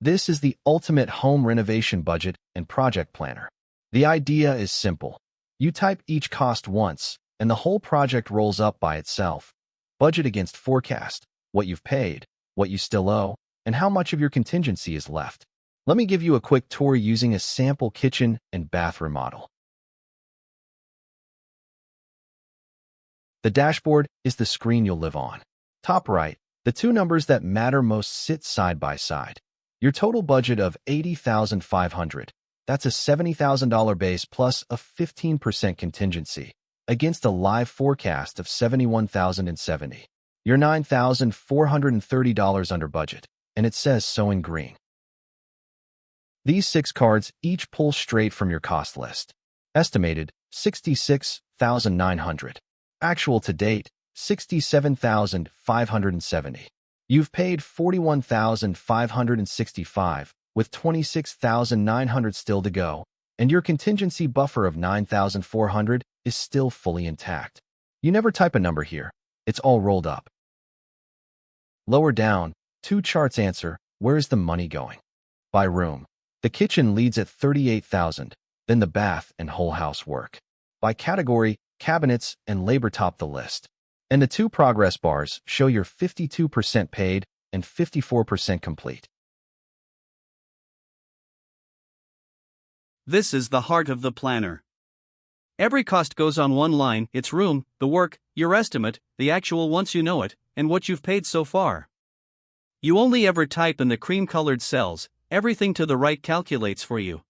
This is the ultimate home renovation budget and project planner. The idea is simple. You type each cost once, and the whole project rolls up by itself. Budget against forecast, what you've paid, what you still owe, and how much of your contingency is left. Let me give you a quick tour using a sample kitchen and bath remodel. The dashboard is the screen you'll live on. Top right, the two numbers that matter most sit side by side. Your total budget of $80,500. That's a $70,000 base plus a 15% contingency against a live forecast of $71,070. You're $9,430 under budget, and it says so in green. These 6 cards each pull straight from your cost list. Estimated, $66,900. Actual to date, $67,570. You've paid $41,565, with $26,900 still to go, and your contingency buffer of $9,400 is still fully intact. You never type a number here. It's all rolled up. Lower down, 2 charts answer, where is the money going? By room. The kitchen leads at $38,000, then the bath and whole house work. By category, cabinets and labor top the list. And the 2 progress bars show you're 52% paid and 54% complete. This is the heart of the planner. Every cost goes on one line: its room, the work, your estimate, the actual once you know it, and what you've paid so far. You only ever type in the cream-colored cells. Everything to the right calculates for you.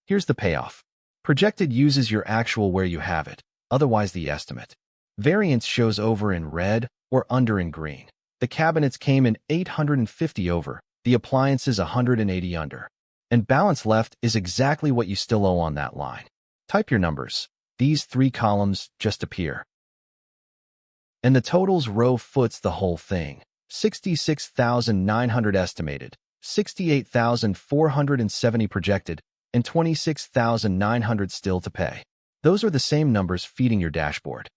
Here's the payoff. Projected uses your actual where you have it, otherwise the estimate. Variance shows over in red or under in green. The cabinets came in 850 over, the appliances 180 under. And balance left is exactly what you still owe on that line. Type your numbers. These 3 columns just appear. And the totals row foots the whole thing. 66,900 estimated, 68,470 projected, and 26,900 still to pay. Those are the same numbers feeding your dashboard.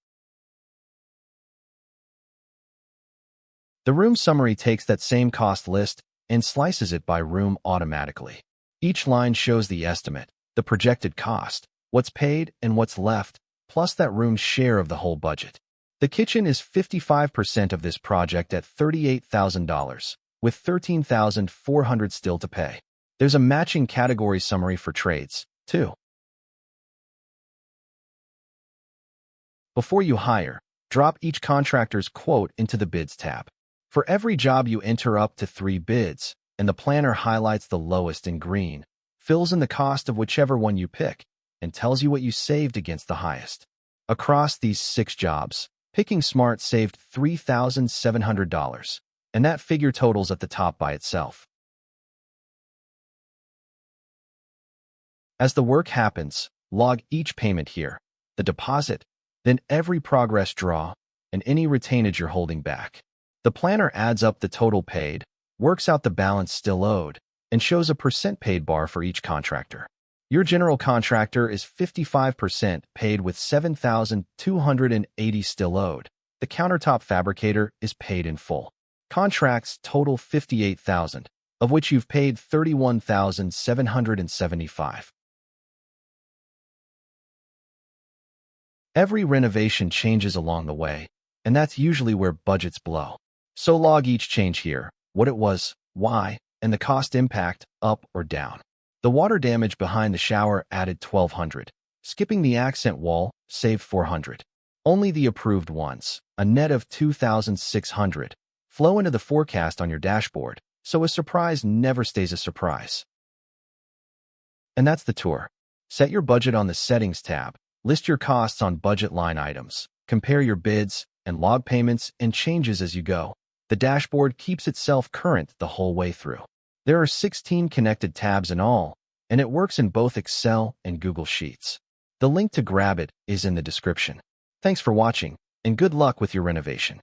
The room summary takes that same cost list and slices it by room automatically. Each line shows the estimate, the projected cost, what's paid and what's left, plus that room's share of the whole budget. The kitchen is 55% of this project at $38,000, with $13,400 still to pay. There's a matching category summary for trades, too. Before you hire, drop each contractor's quote into the Bids tab. For every job you enter up to 3 bids, and the planner highlights the lowest in green, fills in the cost of whichever one you pick, and tells you what you saved against the highest. Across these 6 jobs, Picking Smart saved $3,700, and that figure totals at the top by itself. As the work happens, log each payment here, the deposit, then every progress draw, and any retainage you're holding back. The planner adds up the total paid, works out the balance still owed, and shows a percent paid bar for each contractor. Your general contractor is 55% paid with $7,280 still owed. The countertop fabricator is paid in full. Contracts total $58,000, of which you've paid $31,775. Every renovation changes along the way, and that's usually where budgets blow. So log each change here, what it was, why, and the cost impact, up or down. The water damage behind the shower added $1,200. Skipping the accent wall saved $400. Only the approved ones, a net of $2,600, flow into the forecast on your dashboard, so a surprise never stays a surprise. And that's the tour. Set your budget on the Settings tab, list your costs on budget line items, compare your bids, and log payments and changes as you go. The dashboard keeps itself current the whole way through. There are 16 connected tabs in all, and it works in both Excel and Google Sheets. The link to grab it is in the description. Thanks for watching, and good luck with your renovation.